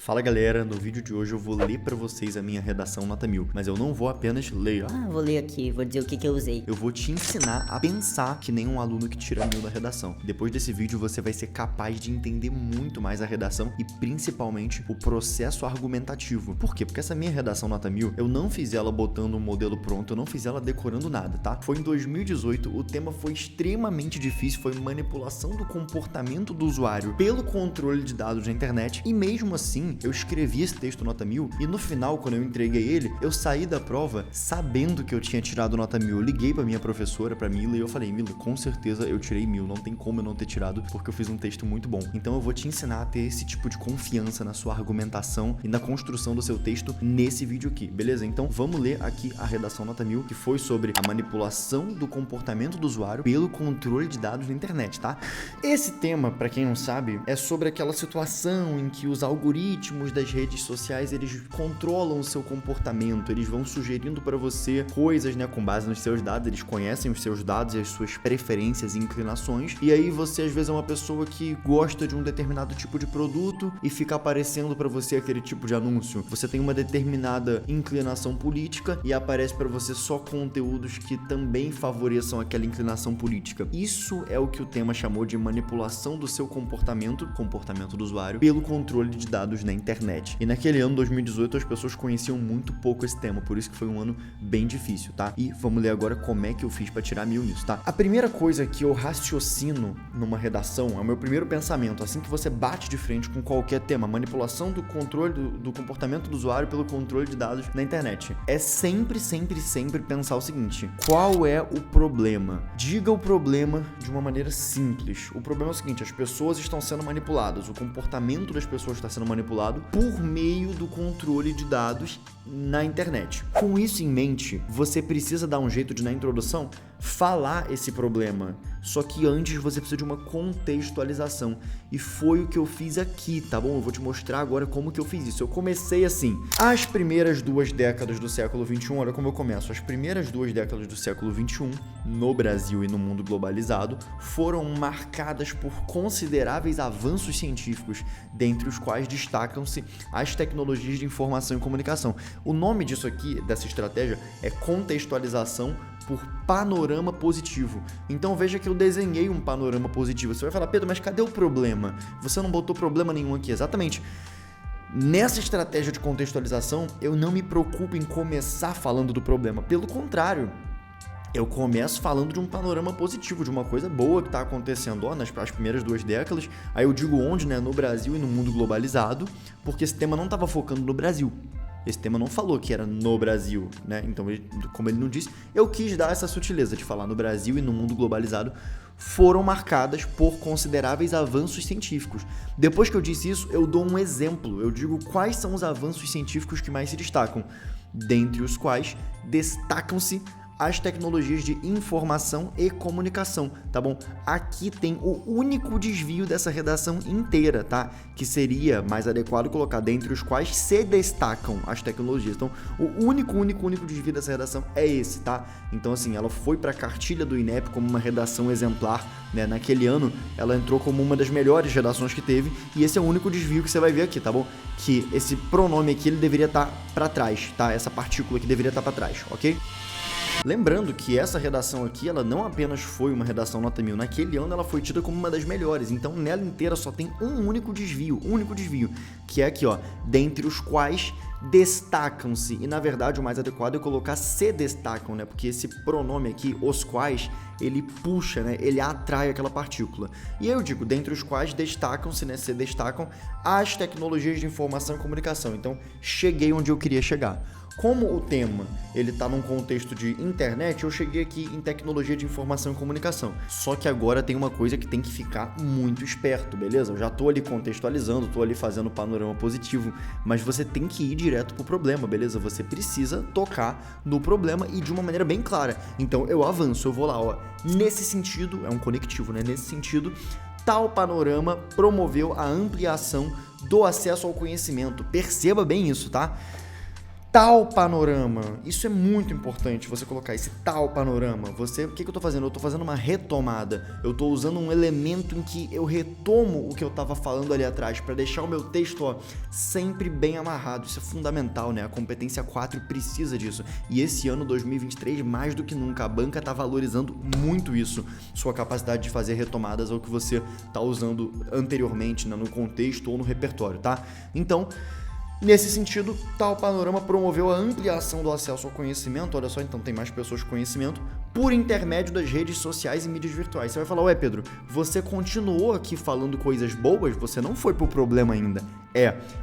Fala galera, no vídeo de hoje eu vou ler pra vocês a minha redação nota 1000, mas eu não vou apenas ler, vou ler aqui, vou dizer o que eu usei. Eu vou te ensinar a pensar que nem um aluno que tira 1000 na redação. Depois desse vídeo você vai ser capaz de entender muito mais a redação e principalmente o processo argumentativo. Por quê? Porque essa minha redação nota 1000, eu não fiz ela botando um modelo pronto, eu não fiz ela decorando nada, tá? Foi em 2018, o tema foi extremamente difícil, foi manipulação do comportamento do usuário pelo controle de dados na internet e mesmo assim eu escrevi esse texto nota 1000 e no final, quando eu entreguei ele, eu saí da prova sabendo que eu tinha tirado nota 1000. Eu liguei pra minha professora, pra Mila, e eu falei, Mila, com certeza eu tirei 1000, não tem como eu não ter tirado, porque eu fiz um texto muito bom. Então eu vou te ensinar a ter esse tipo de confiança na sua argumentação e na construção do seu texto nesse vídeo aqui, beleza? Então vamos ler aqui a redação nota 1000, que foi sobre a manipulação do comportamento do usuário pelo controle de dados na internet, tá? Esse tema, pra quem não sabe, é sobre aquela situação em que os algoritmos das redes sociais, eles controlam o seu comportamento, eles vão sugerindo para você coisas, né, com base nos seus dados, eles conhecem os seus dados e as suas preferências e inclinações, e aí você às vezes é uma pessoa que gosta de um determinado tipo de produto e fica aparecendo para você aquele tipo de anúncio. Você tem uma determinada inclinação política e aparece para você só conteúdos que também favoreçam aquela inclinação política. Isso é o que o tema chamou de manipulação do seu comportamento do usuário, pelo controle de dados na internet. E naquele ano, 2018, as pessoas conheciam muito pouco esse tema, por isso que foi um ano bem difícil, tá? E vamos ler agora como é que eu fiz pra tirar 1000 nisso, tá? A primeira coisa que eu raciocino numa redação, é o meu primeiro pensamento, assim que você bate de frente com qualquer tema, manipulação do controle do comportamento do usuário pelo controle de dados na internet, é sempre pensar o seguinte: qual é o problema? Diga o problema de uma maneira simples. O problema é o seguinte: as pessoas estão sendo manipuladas, o comportamento das pessoas está sendo manipulado por meio do controle de dados na internet. Com isso em mente, você precisa dar um jeito de, na introdução, falar esse problema. Só que antes você precisa de uma contextualização. E foi o que eu fiz aqui, tá bom? Eu vou te mostrar agora como que eu fiz isso. Eu comecei assim. As primeiras 2 décadas do século XXI, olha como eu começo. As primeiras 2 décadas do século XXI, no Brasil e no mundo globalizado, foram marcadas por consideráveis avanços científicos, dentre os quais destacam-se as tecnologias de informação e comunicação. O nome disso aqui, dessa estratégia, é contextualização por panorama positivo. Então veja que eu desenhei um panorama positivo. Você vai falar, Pedro, mas cadê o problema? Você não botou problema nenhum aqui. Exatamente. Nessa estratégia de contextualização, eu não me preocupo em começar falando do problema. Pelo contrário, eu começo falando de um panorama positivo, de uma coisa boa que está acontecendo nas primeiras 2 décadas. Aí eu digo onde, né? No Brasil e no mundo globalizado, porque esse tema não estava focando no Brasil. Esse tema não falou que era no Brasil, né? Então, como ele não disse, eu quis dar essa sutileza de falar no Brasil e no mundo globalizado foram marcadas por consideráveis avanços científicos. Depois que eu disse isso, eu dou um exemplo. Eu digo quais são os avanços científicos que mais se destacam, dentre os quais destacam-se as tecnologias de informação e comunicação, tá bom? Aqui tem o único desvio dessa redação inteira, tá? Que seria mais adequado colocar dentre os quais se destacam as tecnologias. Então, o único desvio dessa redação é esse, tá? Então, assim, ela foi para a cartilha do INEP como uma redação exemplar, né? Naquele ano, ela entrou como uma das melhores redações que teve, e esse é o único desvio que você vai ver aqui, tá bom? Que esse pronome aqui, ele deveria estar para trás, tá? Essa partícula aqui deveria estar para trás, ok? Lembrando que essa redação aqui, ela não apenas foi uma redação nota 1000, naquele ano ela foi tida como uma das melhores, então nela inteira só tem um único desvio, que é aqui, ó, dentre os quais destacam-se, e na verdade o mais adequado é colocar se destacam, né, porque esse pronome aqui, os quais, ele puxa, né, ele atrai aquela partícula, e aí eu digo, dentre os quais destacam-se, né, se destacam as tecnologias de informação e comunicação. Então cheguei onde eu queria chegar. Como o tema ele está num contexto de internet, eu cheguei aqui em tecnologia de informação e comunicação. Só que agora tem uma coisa que tem que ficar muito esperto, beleza? Eu já estou ali contextualizando, estou ali fazendo panorama positivo, mas você tem que ir direto pro problema, beleza? Você precisa tocar no problema e de uma maneira bem clara. Então eu avanço, eu vou lá, ó. Nesse sentido, é um conectivo, né? Nesse sentido, tal panorama promoveu a ampliação do acesso ao conhecimento. Perceba bem isso, tá? tal panorama. Isso é muito importante, você colocar esse tal panorama. O que eu tô fazendo? Eu tô fazendo uma retomada. Eu tô usando um elemento em que eu retomo o que eu tava falando ali atrás para deixar o meu texto, sempre bem amarrado. Isso é fundamental, né? A competência 4 precisa disso. E esse ano 2023, mais do que nunca, a banca tá valorizando muito isso, sua capacidade de fazer retomadas ao que você tá usando anteriormente, né, no contexto ou no repertório, tá? Então, nesse sentido, tal panorama promoveu a ampliação do acesso ao conhecimento. Olha só, então tem mais pessoas com conhecimento por intermédio das redes sociais e mídias virtuais. Você vai falar, ué Pedro, você continuou aqui falando coisas boas? Você não foi pro problema ainda.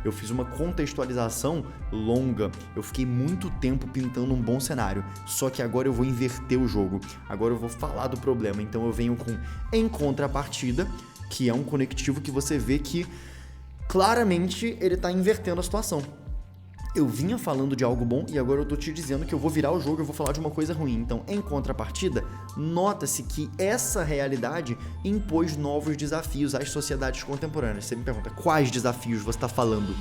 Eu fiz uma contextualização longa, eu fiquei muito tempo pintando um bom cenário, só que agora eu vou inverter o jogo, agora eu vou falar do problema. Então eu venho com em contrapartida, que é um conectivo que você vê que claramente ele tá invertendo a situação. Eu vinha falando de algo bom e agora eu tô te dizendo que eu vou virar o jogo e eu vou falar de uma coisa ruim. Então, em contrapartida, nota-se que essa realidade impôs novos desafios às sociedades contemporâneas. Você me pergunta, quais desafios você está falando?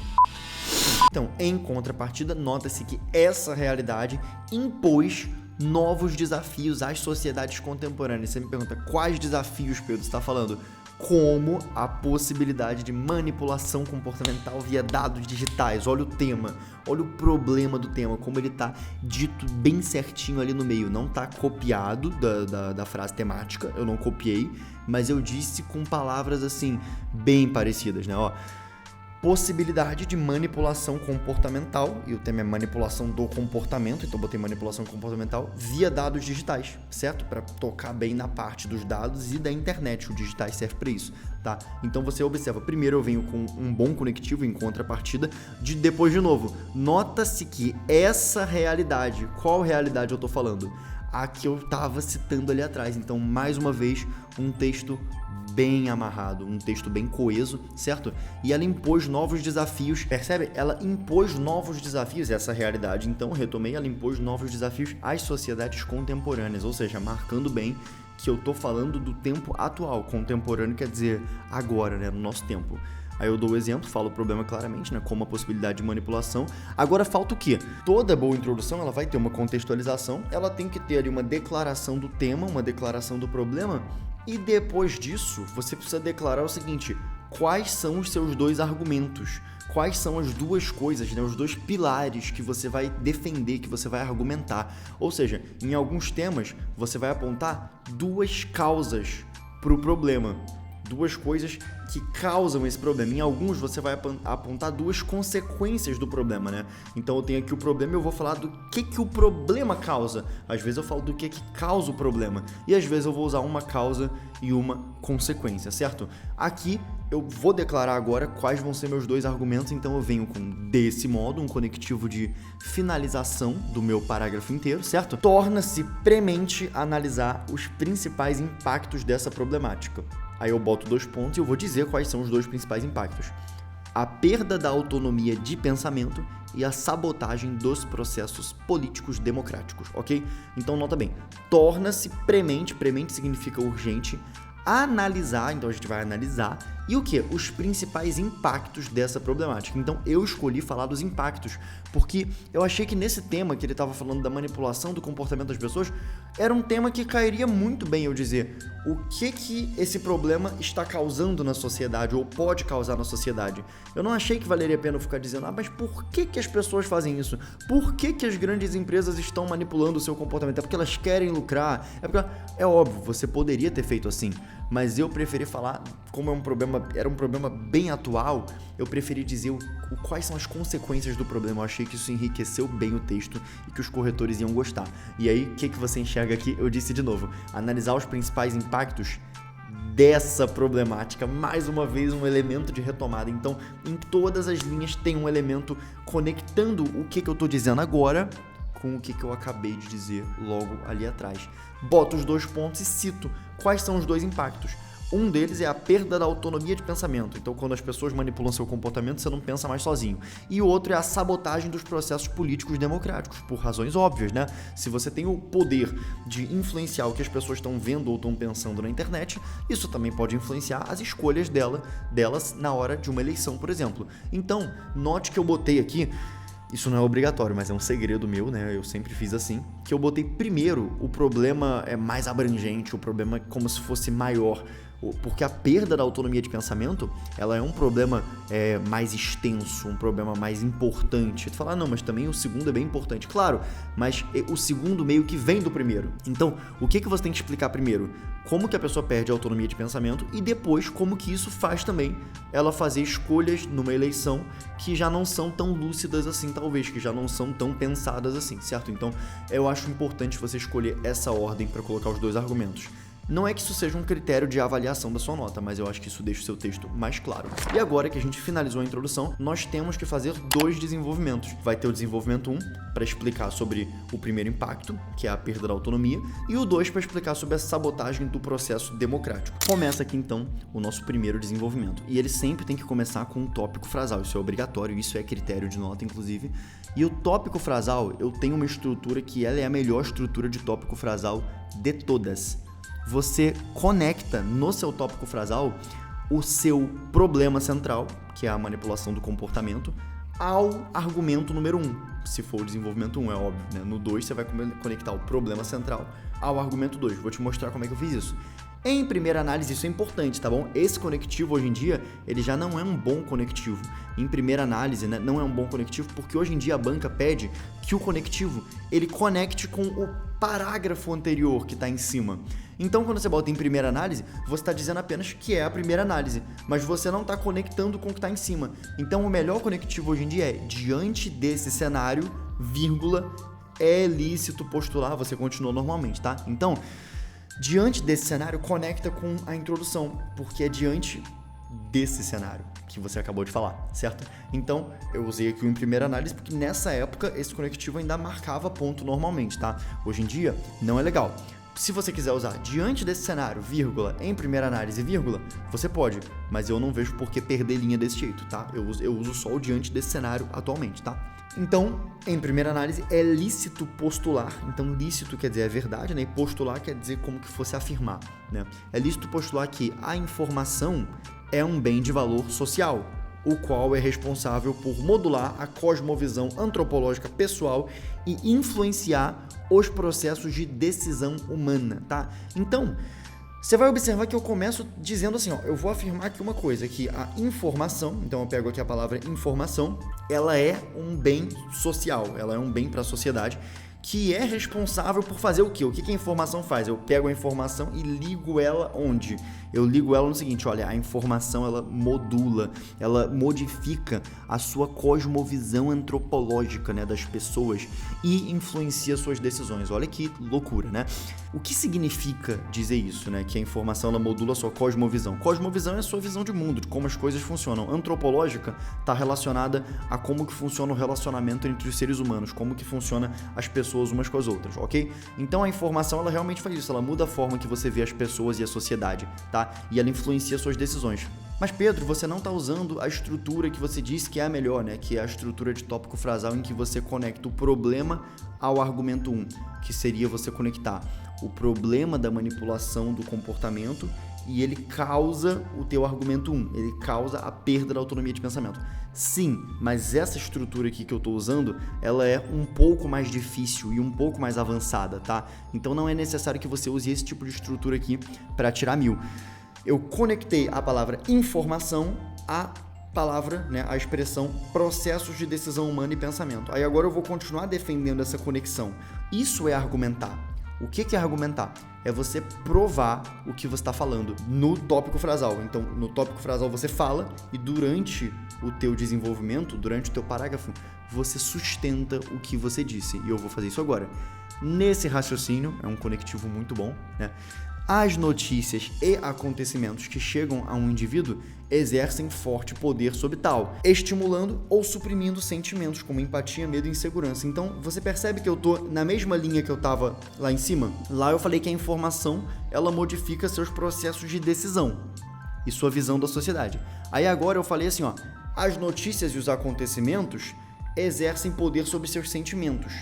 Então, em contrapartida, nota-se que essa realidade impôs novos desafios às sociedades contemporâneas. Você me pergunta, quais desafios, Pedro, você está falando? Como a possibilidade de manipulação comportamental via dados digitais. Olha o tema, olha o problema do tema, como ele tá dito bem certinho ali no meio. Não tá copiado da frase temática, eu não copiei, mas eu disse com palavras assim, bem parecidas, né? Possibilidade de manipulação comportamental, e o tema é manipulação do comportamento, então eu botei manipulação comportamental via dados digitais, certo? Para tocar bem na parte dos dados e da internet, o digitais serve para isso, tá? Então você observa, primeiro eu venho com um bom conectivo em contrapartida, depois de novo, nota-se que essa realidade, qual realidade eu tô falando? A que eu tava citando ali atrás, então mais uma vez um texto bem amarrado, um texto bem coeso, certo? E ela impôs novos desafios, percebe? Ela impôs novos desafios, essa realidade, então, retomei, ela impôs novos desafios às sociedades contemporâneas, ou seja, marcando bem que eu tô falando do tempo atual, contemporâneo quer dizer agora, né, no nosso tempo. Aí eu dou o exemplo, falo o problema claramente, né, como a possibilidade de manipulação. Agora falta o quê? Toda boa introdução, ela vai ter uma contextualização, ela tem que ter ali uma declaração do tema, uma declaração do problema, e depois disso, você precisa declarar o seguinte, quais são os seus dois argumentos? Quais são as duas coisas, né, os dois pilares que você vai defender, que você vai argumentar? Ou seja, em alguns temas, você vai apontar duas causas para o problema. Duas coisas que causam esse problema. Em alguns você vai apontar duas consequências do problema, né? Então eu tenho aqui o problema e eu vou falar do que o problema causa. Às vezes eu falo do que causa o problema. E às vezes eu vou usar uma causa e uma consequência, certo? Aqui eu vou declarar agora quais vão ser meus dois argumentos, então eu venho com desse modo, um conectivo de finalização do meu parágrafo inteiro, certo? Torna-se premente analisar os principais impactos dessa problemática. Aí eu boto 2 pontos e eu vou dizer quais são os 2 principais impactos. A perda da autonomia de pensamento e a sabotagem dos processos políticos democráticos, ok? Então nota bem, torna-se premente significa urgente, analisar, então a gente vai analisar, e o que? Os principais impactos dessa problemática. Então eu escolhi falar dos impactos, porque eu achei que nesse tema que ele estava falando da manipulação do comportamento das pessoas, era um tema que cairia muito bem eu dizer o que esse problema está causando na sociedade, ou pode causar na sociedade. Eu não achei que valeria a pena eu ficar dizendo, mas por que as pessoas fazem isso? Por que as grandes empresas estão manipulando o seu comportamento? É porque elas querem lucrar? É óbvio, você poderia ter feito assim, mas eu preferi falar, como era um problema bem atual, eu preferi dizer quais são as consequências do problema. Eu achei que isso enriqueceu bem o texto e que os corretores iam gostar. E aí, o que você enxerga aqui? Eu disse de novo, analisar os principais impactos dessa problemática, mais uma vez um elemento de retomada. Então, em todas as linhas tem um elemento conectando o que eu estou dizendo agora com o que eu acabei de dizer logo ali atrás. Boto os 2 pontos e cito quais são os 2 impactos. Um deles é a perda da autonomia de pensamento. Então, quando as pessoas manipulam seu comportamento, você não pensa mais sozinho. E o outro é a sabotagem dos processos políticos democráticos, por razões óbvias, né? Se você tem o poder de influenciar o que as pessoas estão vendo ou estão pensando na internet, isso também pode influenciar as escolhas delas na hora de uma eleição, por exemplo. Então, note que eu botei aqui Isso não é obrigatório, mas é um segredo meu, né? Eu sempre fiz assim, que eu botei primeiro o problema mais abrangente, o problema como se fosse maior. Porque a perda da autonomia de pensamento, ela é um problema mais extenso, um problema mais importante. Tu fala, não, mas também o segundo é bem importante. Claro, mas o segundo meio que vem do primeiro. Então, o que você tem que explicar primeiro? Como que a pessoa perde a autonomia de pensamento e depois como que isso faz também ela fazer escolhas numa eleição que já não são tão lúcidas assim, talvez, que já não são tão pensadas assim, certo? Então, eu acho importante você escolher essa ordem para colocar os dois argumentos. Não é que isso seja um critério de avaliação da sua nota, mas eu acho que isso deixa o seu texto mais claro. E agora que a gente finalizou a introdução, nós temos que fazer 2 desenvolvimentos. Vai ter o desenvolvimento 1 para explicar sobre o primeiro impacto, que é a perda da autonomia, e o 2 para explicar sobre a sabotagem do processo democrático. Começa aqui então o nosso primeiro desenvolvimento. E ele sempre tem que começar com um tópico frasal. Isso é obrigatório, isso é critério de nota, inclusive. E o tópico frasal, eu tenho uma estrutura que ela é a melhor estrutura de tópico frasal de todas. Você conecta no seu tópico frasal o seu problema central, que é a manipulação do comportamento, ao argumento número 1. Se for o desenvolvimento 1, é óbvio, né? No 2, você vai conectar o problema central ao argumento 2. Vou te mostrar como é que eu fiz isso. Em primeira análise, isso é importante, tá bom? Esse conectivo, hoje em dia, ele já não é um bom conectivo. Em primeira análise, né, não é um bom conectivo, porque hoje em dia a banca pede que o conectivo, ele conecte com o parágrafo anterior que está em cima. Então, quando você bota em primeira análise, você está dizendo apenas que é a primeira análise, mas você não está conectando com o que está em cima. Então, o melhor conectivo hoje em dia é, diante desse cenário, vírgula, é lícito postular, você continua normalmente, tá? Então, diante desse cenário, conecta com a introdução, porque é diante desse cenário que você acabou de falar, certo? Então, eu usei aqui o em primeira análise, porque nessa época esse conectivo ainda marcava ponto normalmente, tá? Hoje em dia, não é legal. Se você quiser usar diante desse cenário, vírgula, em primeira análise, vírgula, você pode, mas eu não vejo por que perder linha desse jeito, tá? Eu uso só o diante desse cenário atualmente, tá? Então, em primeira análise, é lícito postular. Então, lícito quer dizer é verdade, né? E postular quer dizer como que fosse afirmar, né? É lícito postular que a informação é um bem de valor social, o qual é responsável por modular a cosmovisão antropológica pessoal e influenciar os processos de decisão humana, tá? Então, você vai observar que eu começo dizendo assim, ó, eu vou afirmar aqui uma coisa, que a informação, então eu pego aqui a palavra informação, ela é um bem social, ela é um bem para a sociedade, que é responsável por fazer o quê? O que a informação faz? Eu pego a informação e ligo ela onde? Eu ligo ela no seguinte, olha, a informação ela modula, ela modifica a sua cosmovisão antropológica, né, das pessoas e influencia suas decisões. Olha que loucura, né? O que significa dizer isso, né? Que a informação ela modula a sua cosmovisão. Cosmovisão é a sua visão de mundo, de como as coisas funcionam. Antropológica está relacionada a como que funciona o relacionamento entre os seres humanos, como que funciona as pessoas umas com as outras, ok? Então a informação ela realmente faz isso, ela muda a forma que você vê as pessoas e a sociedade, tá? E ela influencia suas decisões. Mas Pedro, você não está usando a estrutura que você disse que é a melhor, né? Que é a estrutura de tópico frasal em que você conecta o problema ao argumento 1, que seria você conectar o problema da manipulação do comportamento e ele causa o teu argumento 1, ele causa a perda da autonomia de pensamento. Sim, mas essa estrutura aqui que eu estou usando, ela é um pouco mais difícil e um pouco mais avançada, tá? Então não é necessário que você use esse tipo de estrutura aqui para tirar 1000. Eu conectei a palavra informação à palavra, né, a expressão processos de decisão humana e pensamento. Aí agora eu vou continuar defendendo essa conexão. Isso é argumentar. O que é argumentar? É você provar o que você está falando no tópico frasal. Então, no tópico frasal você fala e durante o teu desenvolvimento, durante o teu parágrafo, você sustenta o que você disse. E eu vou fazer isso agora. Nesse raciocínio, é um conectivo muito bom, né? As notícias e acontecimentos que chegam a um indivíduo exercem forte poder sobre tal, estimulando ou suprimindo sentimentos como empatia, medo e insegurança. Então, você percebe que eu tô na mesma linha que eu tava lá em cima? Lá eu falei que a informação, ela modifica seus processos de decisão e sua visão da sociedade. Aí agora eu falei assim, ó, as notícias e os acontecimentos exercem poder sobre seus sentimentos.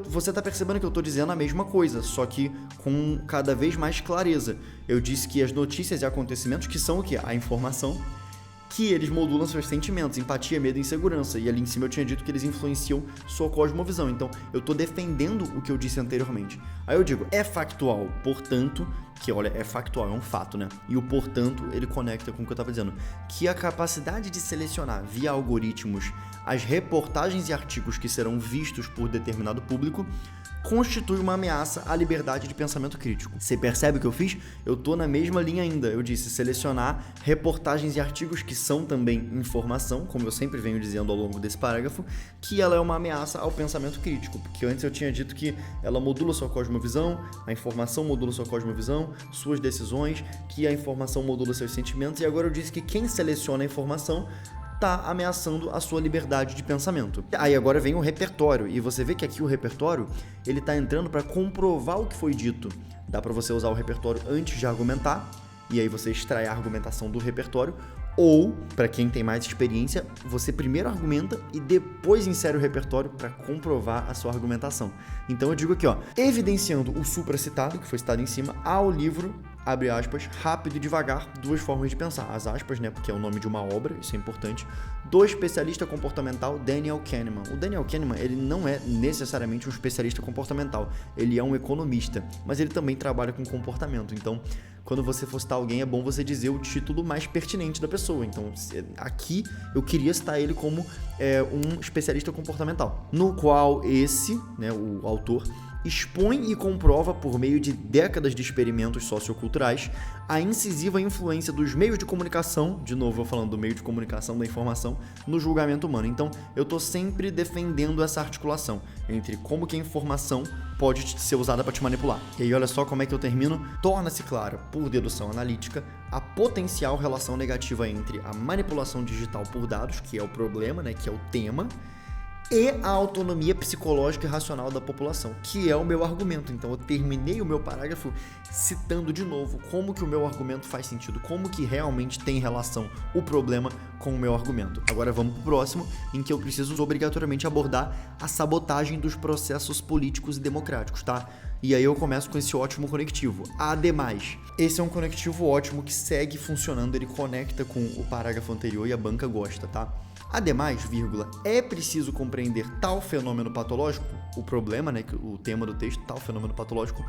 Você está percebendo que eu estou dizendo a mesma coisa, só que com cada vez mais clareza. Eu disse que as notícias e acontecimentos, que são o quê? A informação, que eles modulam seus sentimentos, empatia, medo e insegurança. E ali em cima eu tinha dito que eles influenciam sua cosmovisão. Então, eu tô defendendo o que eu disse anteriormente. Aí eu digo, é factual, portanto, que olha, é factual, é um fato, né? E o portanto, ele conecta com o que eu tava dizendo, que a capacidade de selecionar via algoritmos as reportagens e artigos que serão vistos por determinado público constitui uma ameaça à liberdade de pensamento crítico. Você percebe o que eu fiz? Eu tô na mesma linha ainda. Eu disse selecionar reportagens e artigos que são também informação, como eu sempre venho dizendo ao longo desse parágrafo, que ela é uma ameaça ao pensamento crítico, porque antes eu tinha dito que ela modula sua cosmovisão, a informação modula sua cosmovisão, suas decisões, que a informação modula seus sentimentos, e agora eu disse que quem seleciona a informação tá ameaçando a sua liberdade de pensamento. Aí agora vem o repertório, e você vê que aqui o repertório, ele tá entrando para comprovar o que foi dito. Dá para você usar o repertório antes de argumentar, e aí você extrai a argumentação do repertório, ou, para quem tem mais experiência, você primeiro argumenta e depois insere o repertório para comprovar a sua argumentação. Então eu digo aqui, ó, evidenciando o supracitado, que foi citado em cima, ao livro, abre aspas, Rápido e Devagar, Duas Formas de Pensar. As aspas, né, porque é o nome de uma obra, isso é importante, do especialista comportamental Daniel Kahneman. O Daniel Kahneman, ele não é necessariamente um especialista comportamental, ele é um economista, mas ele também trabalha com comportamento. Então, quando você for citar alguém, é bom você dizer o título mais pertinente da pessoa. Então, aqui eu queria citar ele como um especialista comportamental, no qual esse, né, o autor, expõe e comprova, por meio de décadas de experimentos socioculturais, a incisiva influência dos meios de comunicação, de novo eu falando do meio de comunicação da informação, no julgamento humano. Então, eu estou sempre defendendo essa articulação entre como que a informação pode ser usada para te manipular. E aí, olha só como é que eu termino. Torna-se clara, por dedução analítica, a potencial relação negativa entre a manipulação digital por dados, que é o problema, né, que é o tema, e a autonomia psicológica e racional da população, que é o meu argumento. Então eu terminei o meu parágrafo citando de novo como que o meu argumento faz sentido, como que realmente tem relação o problema com o meu argumento. Agora vamos pro próximo, em que eu preciso obrigatoriamente abordar a sabotagem dos processos políticos e democráticos, tá? E aí eu começo com esse ótimo conectivo. Ademais, esse é um conectivo ótimo que segue funcionando, ele conecta com o parágrafo anterior e a banca gosta, tá? Ademais, vírgula, é preciso compreender tal fenômeno patológico, o problema, né, o tema do texto, tal fenômeno patológico,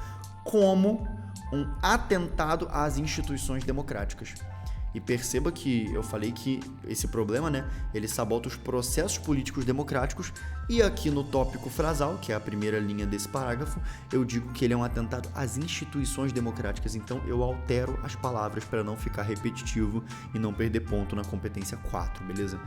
como um atentado às instituições democráticas. E perceba que eu falei que esse problema, né, ele sabota os processos políticos democráticos, e aqui no tópico frasal, que é a primeira linha desse parágrafo, eu digo que ele é um atentado às instituições democráticas. Então eu altero as palavras para não ficar repetitivo e não perder ponto na competência 4, beleza?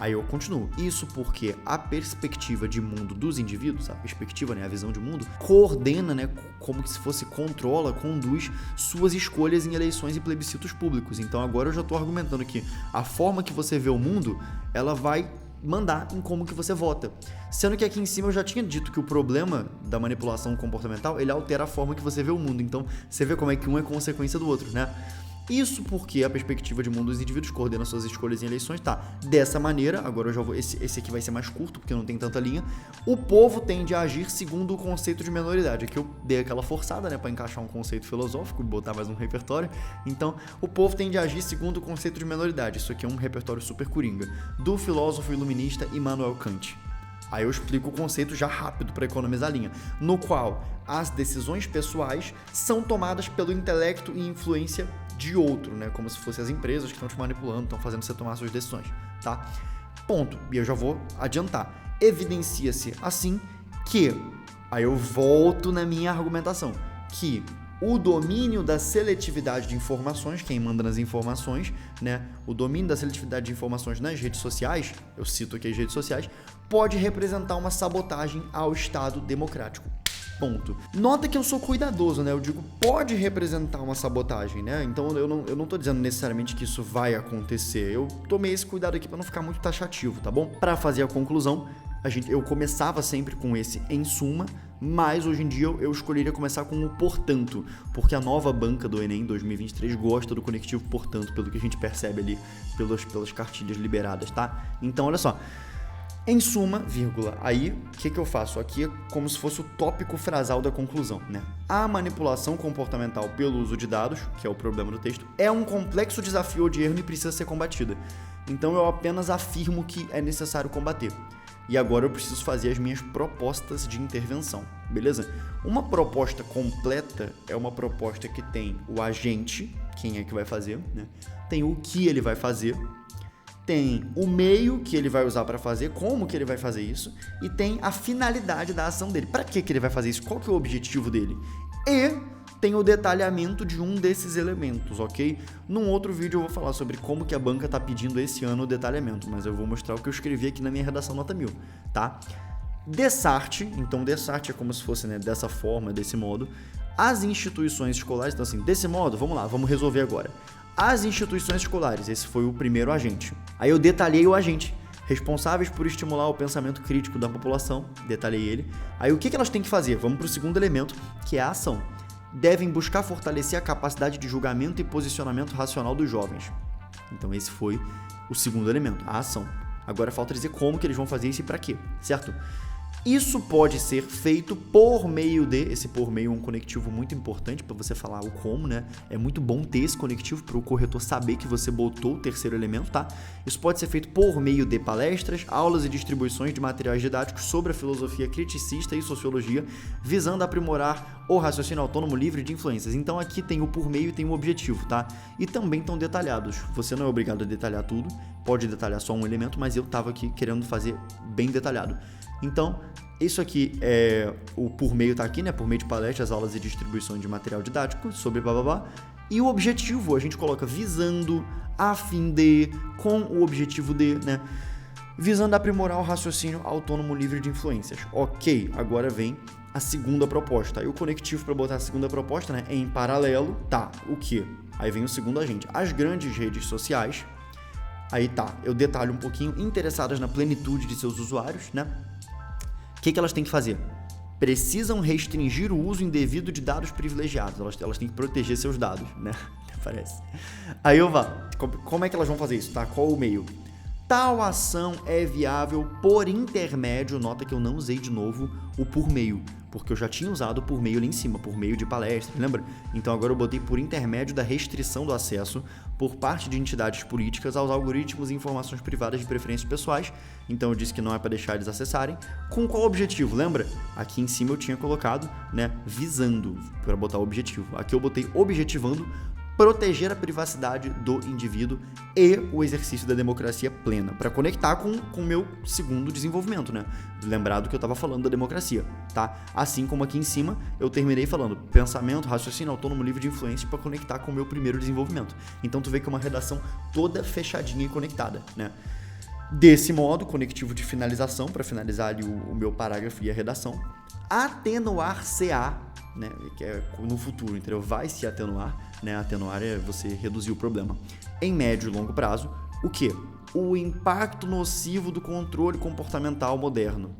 Aí eu continuo. Isso porque a perspectiva de mundo dos indivíduos, a perspectiva, né, a visão de mundo, coordena, né, como se fosse controla, conduz suas escolhas em eleições e plebiscitos públicos. Então agora eu já estou argumentando que a forma que você vê o mundo, ela vai mandar em como que você vota. Sendo que aqui em cima eu já tinha dito que o problema da manipulação comportamental, ele altera a forma que você vê o mundo. Então você vê como é que um é consequência do outro, né? Isso porque a perspectiva de mundo dos indivíduos coordena suas escolhas em eleições, tá? Dessa maneira, agora eu já vou. Esse aqui vai ser mais curto, porque não tem tanta linha. O povo tende a agir segundo o conceito de menoridade. Aqui eu dei aquela forçada, né, pra encaixar um conceito filosófico, botar mais um repertório. Então, o povo tende a agir segundo o conceito de menoridade. Isso aqui é um repertório super coringa, do filósofo iluminista Immanuel Kant. Aí eu explico o conceito já rápido para economizar a linha, no qual as decisões pessoais são tomadas pelo intelecto e influência de outro, né? Como se fossem as empresas que estão te manipulando, estão fazendo você tomar suas decisões, tá? Ponto. E eu já vou adiantar. Evidencia-se assim que, aí eu volto na minha argumentação, que o domínio da seletividade de informações, quem manda nas informações, né? O domínio da seletividade de informações nas redes sociais, eu cito aqui as redes sociais, pode representar uma sabotagem ao Estado democrático. Ponto. Nota que eu sou cuidadoso, né? Eu digo, pode representar uma sabotagem, né? Então eu não tô dizendo necessariamente que isso vai acontecer. Eu tomei esse cuidado aqui para não ficar muito taxativo, tá bom? Para fazer a conclusão, eu começava sempre com esse em suma, mas hoje em dia eu escolheria começar com o portanto, porque a nova banca do Enem 2023 gosta do conectivo portanto, pelo que a gente percebe ali pelas cartilhas liberadas, tá? Então, olha só. Em suma, vírgula, aí o que eu faço? Aqui é como se fosse o tópico frasal da conclusão, né? A manipulação comportamental pelo uso de dados, que é o problema do texto, é um complexo desafio de erro e precisa ser combatida. Então eu apenas afirmo que é necessário combater. E agora eu preciso fazer as minhas propostas de intervenção, beleza? Uma proposta completa é uma proposta que tem o agente, quem é que vai fazer, né? Tem o que ele vai fazer, tem o meio que ele vai usar para fazer, como que ele vai fazer isso, e tem a finalidade da ação dele. Para que ele vai fazer isso? Qual que é o objetivo dele? E tem o detalhamento de um desses elementos, ok? Num outro vídeo eu vou falar sobre como que a banca tá pedindo esse ano o detalhamento, mas eu vou mostrar o que eu escrevi aqui na minha redação nota 1000, tá? Dessarte, então dessarte é como se fosse, né, dessa forma, desse modo. As instituições escolares, então assim, desse modo, vamos lá, vamos resolver agora. As instituições escolares, esse foi o primeiro agente. Aí eu detalhei o agente. Responsáveis por estimular o pensamento crítico da população, detalhei ele. Aí o que elas têm que fazer? Vamos para o segundo elemento, que é a ação. Devem buscar fortalecer a capacidade de julgamento e posicionamento racional dos jovens. Então esse foi o segundo elemento, a ação. Agora falta dizer como que eles vão fazer isso e para quê, certo? Isso pode ser feito por meio de... Esse por meio é um conectivo muito importante para você falar o como, né? É muito bom ter esse conectivo para o corretor saber que você botou o terceiro elemento, tá? Isso pode ser feito por meio de palestras, aulas e distribuições de materiais didáticos sobre a filosofia criticista e sociologia, visando aprimorar o raciocínio autônomo livre de influências. Então aqui tem o por meio e tem o objetivo, tá? E também estão detalhados. Você não é obrigado a detalhar tudo, pode detalhar só um elemento, mas eu estava aqui querendo fazer bem detalhado. Então, isso aqui é o por meio tá aqui, né? Por meio de palestras, aulas e distribuição de material didático sobre bababá. E o objetivo, a gente coloca visando, a fim de, com o objetivo de, né? Visando aprimorar o raciocínio autônomo livre de influências. Ok, agora vem a segunda proposta. Aí o conectivo para botar a segunda proposta, né? É em paralelo, tá, o quê? Aí vem o segundo agente. As grandes redes sociais, aí tá, eu detalho um pouquinho, interessadas na plenitude de seus usuários, né? O que elas têm que fazer? Precisam restringir o uso indevido de dados privilegiados. Elas têm que proteger seus dados, né? Parece. Aí eu vá. Como é que elas vão fazer isso, tá? Qual o meio? Tal ação é viável por intermédio, nota que eu não usei de novo o por meio, porque eu já tinha usado o por meio ali em cima, por meio de palestra, lembra? Então agora eu botei por intermédio da restrição do acesso por parte de entidades políticas aos algoritmos e informações privadas de preferências pessoais. Então eu disse que não é para deixar eles acessarem. Com qual objetivo? Lembra? Aqui em cima eu tinha colocado, né, visando, para botar o objetivo. Aqui eu botei objetivando proteger a privacidade do indivíduo e o exercício da democracia plena, para conectar com o meu segundo desenvolvimento, né? Lembrado que eu estava falando da democracia, tá? Assim como aqui em cima, eu terminei falando pensamento, raciocínio autônomo livre de influência para conectar com o meu primeiro desenvolvimento. Então tu vê que é uma redação toda fechadinha e conectada, né? Desse modo, conectivo de finalização, para finalizar ali o meu parágrafo e a redação, atenuar-se-á, né, que é no futuro, entendeu? Vai se atenuar, né? Atenuar é você reduzir o problema. Em médio e longo prazo, o quê? O impacto nocivo do controle comportamental moderno.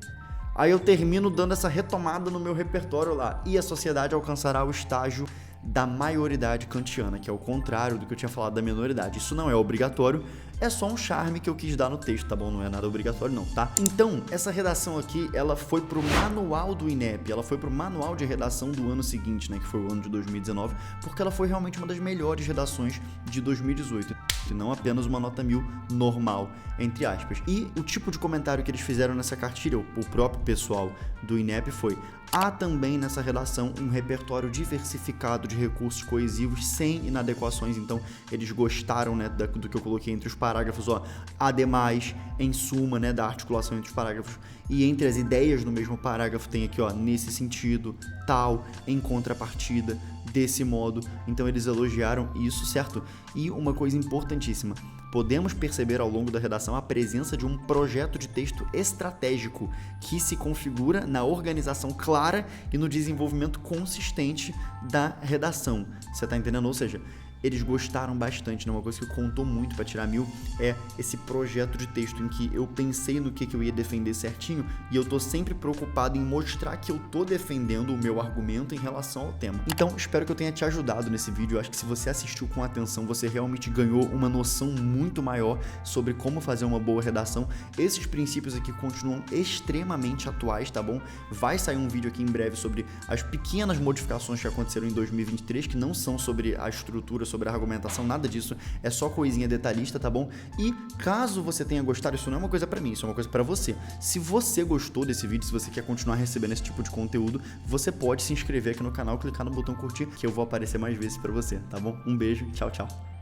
Aí eu termino dando essa retomada no meu repertório lá. E a sociedade alcançará o estágio da maioridade kantiana, que é o contrário do que eu tinha falado da minoridade. Isso não é obrigatório, é só um charme que eu quis dar no texto, tá bom? Não é nada obrigatório não, tá? Então, essa redação aqui, ela foi pro manual do INEP, ela foi pro manual de redação do ano seguinte, né, que foi o ano de 2019, porque ela foi realmente uma das melhores redações de 2018, e não apenas uma nota 1000 normal, entre aspas. E o tipo de comentário que eles fizeram nessa cartilha, o próprio pessoal do INEP foi: há também nessa redação um repertório diversificado de recursos coesivos sem inadequações. Então eles gostaram, né, do que eu coloquei entre os parágrafos, ó, ademais, em suma, né, da articulação entre os parágrafos, e entre as ideias no mesmo parágrafo tem aqui, ó, nesse sentido, tal, em contrapartida, desse modo. Então eles elogiaram isso, certo? E uma coisa importantíssima, podemos perceber ao longo da redação a presença de um projeto de texto estratégico que se configura na organização clara e no desenvolvimento consistente da redação. Você tá entendendo? Ou seja, eles gostaram bastante, né? Uma coisa que contou muito para tirar 1000 é esse projeto de texto em que eu pensei no que eu ia defender certinho e eu tô sempre preocupado em mostrar que eu tô defendendo o meu argumento em relação ao tema. Então, espero que eu tenha te ajudado nesse vídeo. Eu acho que se você assistiu com atenção, você realmente ganhou uma noção muito maior sobre como fazer uma boa redação. Esses princípios aqui continuam extremamente atuais, tá bom? Vai sair um vídeo aqui em breve sobre as pequenas modificações que aconteceram em 2023, que não são sobre a estrutura, sobre a argumentação, nada disso, é só coisinha detalhista, tá bom? E caso você tenha gostado, isso não é uma coisa pra mim, isso é uma coisa pra você. Se você gostou desse vídeo, se você quer continuar recebendo esse tipo de conteúdo, você pode se inscrever aqui no canal, clicar no botão curtir, que eu vou aparecer mais vezes pra você, tá bom? Um beijo, tchau, tchau.